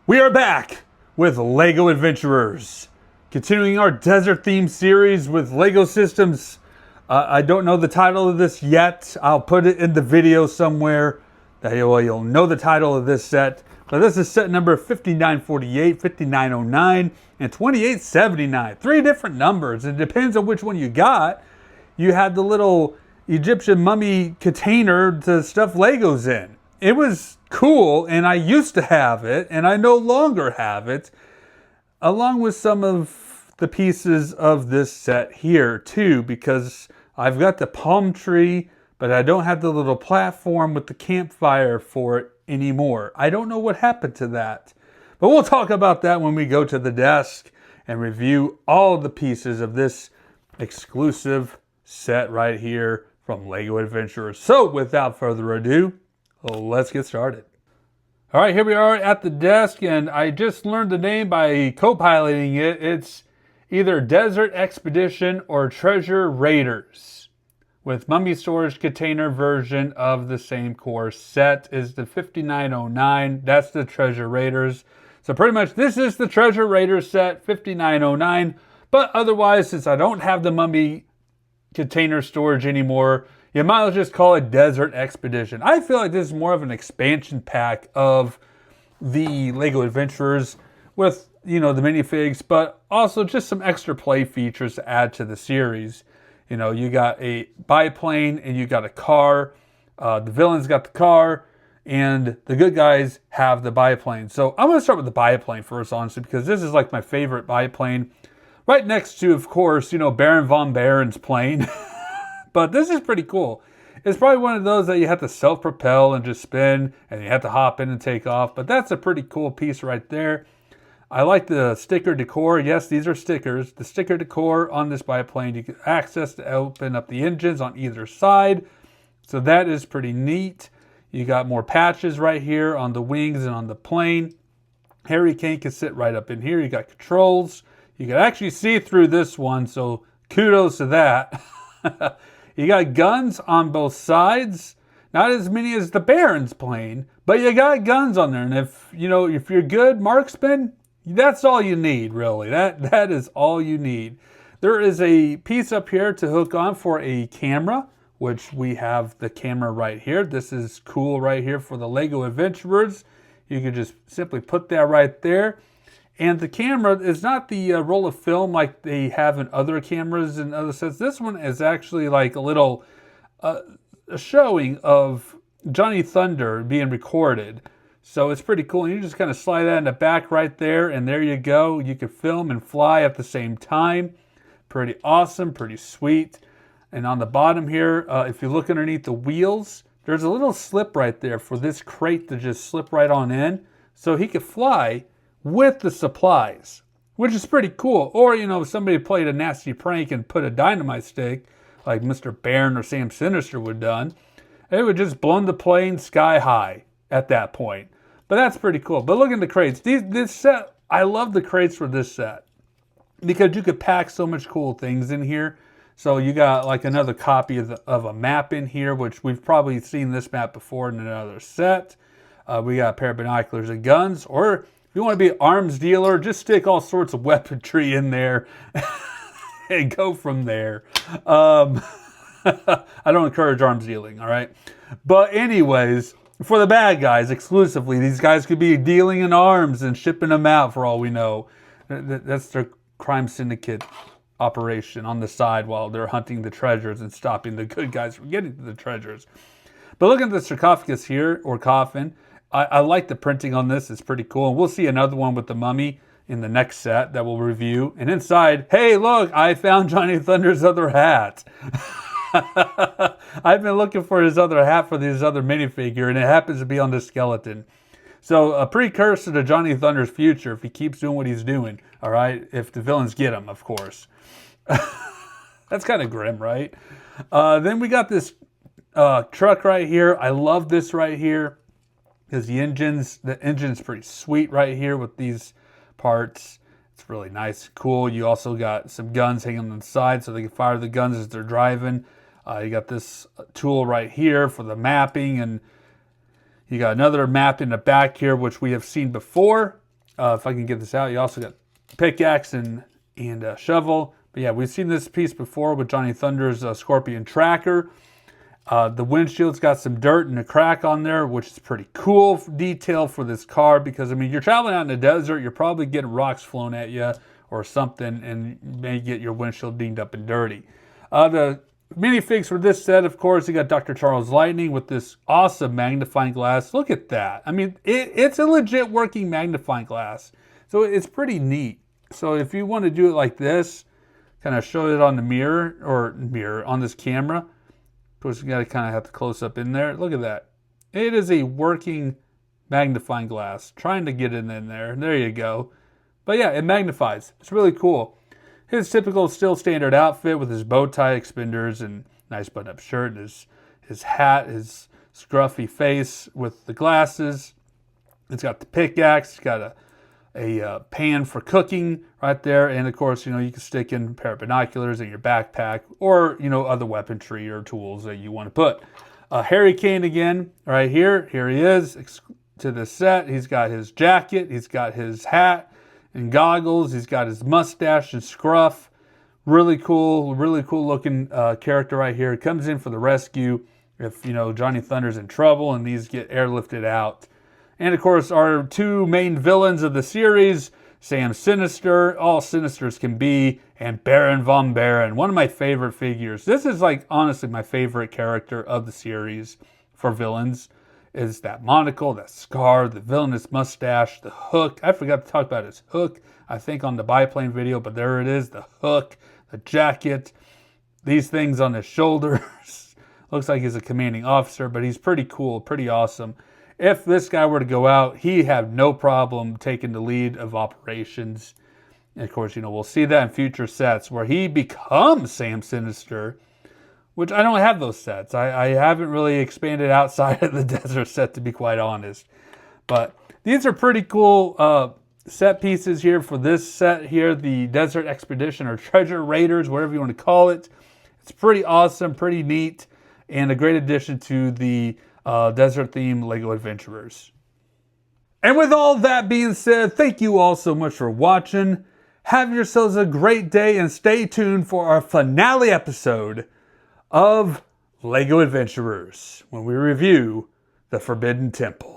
We are back with LEGO Adventurers, continuing our desert theme series with LEGO systems. I don't know the title of this yet. I'll put it in the video somewhere that you'll know the title of this set. But this is set number 5948, 5909, and 2879. 3 different numbers. It depends on which one you got. You had the little Egyptian mummy container to stuff Legos in. It was cool, and I used to have it, and I no longer have it, along with some of the pieces of this set here too, because I've got the palm tree, but I don't have the little platform with the campfire for it anymore. I don't know what happened to that, but we'll talk about that when we go to the desk and review all the pieces of this exclusive set right here from LEGO Adventurers. So without further ado, let's get started. All right, here we are at the desk, and I just learned the name by co-piloting it. It's either Desert Expedition or Treasure Raiders, with mummy storage container version of the same core set is the 5909. That's the Treasure Raiders. So pretty much this is the Treasure Raiders set, 5909. But otherwise, since I don't have the mummy container storage anymore, you might as well just call it Desert Expedition. I feel like this is more of an expansion pack of the LEGO Adventurers with, the minifigs, but also just some extra play features to add to the series. You got a biplane and you got a car. The villains got the car and the good guys have the biplane. So I'm going to start with the biplane first, honestly, because this is like my favorite biplane. Right next to, of course, Baron von Baron's plane. But this is pretty cool. It's probably one of those that you have to self-propel and just spin, and you have to hop in and take off. But that's a pretty cool piece right there. I like the sticker decor. Yes, these are stickers. The sticker decor on this biplane, you can access to open up the engines on either side. So that is pretty neat. You got more patches right here on the wings and on the plane. Harry Kane can sit right up in here. You got controls. You can actually see through this one, so kudos to that. You got guns on both sides. Not as many as the Baron's plane, but you got guns on there. And if you're good marksman, that's all you need, really. That is all you need. There is a piece up here to hook on for a camera, which we have the camera right here. This is cool right here for the LEGO Adventurers. You can just simply put that right there. And the camera is not the roll of film like they have in other cameras and other sets. This one is actually like a little a showing of Johnny Thunder being recorded. So it's pretty cool. And you just kind of slide that in the back right there, and there you go. You can film and fly at the same time. Pretty awesome, pretty sweet. And on the bottom here, if you look underneath the wheels, there's a little slip right there for this crate to just slip right on in. So he could fly with the supplies, which is pretty cool. Or, if somebody played a nasty prank and put a dynamite stick, like Mr. Baron or Sam Sinister would have done, it would just blown the plane sky high at that point. But that's pretty cool. But look at the crates. This set, I love the crates for this set because you could pack so much cool things in here. So you got like another copy of a map in here, which we've probably seen this map before in another set. We got a pair of binoculars and guns, or if you want to be an arms dealer, just stick all sorts of weaponry in there and go from there. I don't encourage arms dealing, all right? But anyways, for the bad guys exclusively, these guys could be dealing in arms and shipping them out for all we know. That's their crime syndicate operation on the side while they're hunting the treasures and stopping the good guys from getting to the treasures. But look at the sarcophagus here, or coffin. I like the printing on this. It's pretty cool. And we'll see another one with the mummy in the next set that we'll review. And inside, hey, look, I found Johnny Thunder's other hat. I've been looking for his other hat for this other minifigure, and it happens to be on the skeleton. So a precursor to Johnny Thunder's future if he keeps doing what he's doing. All right, if the villains get him, of course. That's kind of grim, right? Then we got this truck right here. I love this right here because the engine's pretty sweet right here with these parts. It's really nice, cool. You also got some guns hanging on the side so they can fire the guns as they're driving. You got this tool right here for the mapping, and you got another map in the back here, which we have seen before. if I can get this out. You also got pickaxe and shovel. But yeah, we've seen this piece before with Johnny Thunder's Scorpion Tracker. The windshield's got some dirt and a crack on there, which is pretty cool detail for this car because, I mean, you're traveling out in the desert, you're probably getting rocks flown at you or something, and you may get your windshield dinged up and dirty. The minifigs for this set, of course, you got Dr. Charles Lightning with this awesome magnifying glass. Look at that. I mean, it's a legit working magnifying glass. So it's pretty neat. So if you want to do it like this, kind of show it on the mirror on this camera. Of course, you got to kind of have to close up in there. Look at that. It is a working magnifying glass. Trying to get it in there. There you go. But yeah, it magnifies. It's really cool. His typical still standard outfit with his bow tie, expanders, and nice button-up shirt, and his hat, his scruffy face with the glasses. It's got the pickaxe. It's got a pan for cooking right there, and of course, you can stick in a pair of binoculars in your backpack, or other weaponry or tools that you want to put. Harry Kane again, right here. Here he is to the set. He's got his jacket, he's got his hat and goggles, he's got his mustache and scruff. Really cool looking character right here. Comes in for the rescue if Johnny Thunder's in trouble and these get airlifted out. And of course, our two main villains of the series, Sam Sinister, all sinister as can be, and Baron Von Barron, one of my favorite figures. This is honestly my favorite character of the series for villains, is that monocle, that scar, the villainous mustache, the hook. I forgot to talk about his hook, I think on the biplane video, but there it is, the hook, the jacket, these things on his shoulders. Looks like he's a commanding officer, but he's pretty cool, pretty awesome. If this guy were to go out, he'd have no problem taking the lead of operations. And of course, we'll see that in future sets where he becomes Sam Sinister, which I don't have those sets. I haven't really expanded outside of the desert set, to be quite honest. But these are pretty cool set pieces here for this set here, the Desert Expedition or Treasure Raiders, whatever you want to call it. It's pretty awesome, pretty neat, and a great addition to the desert theme Lego Adventurers. And with all that being said, thank you all so much for watching. Have yourselves a great day and stay tuned for our finale episode of Lego Adventurers when we review the Forbidden Temple.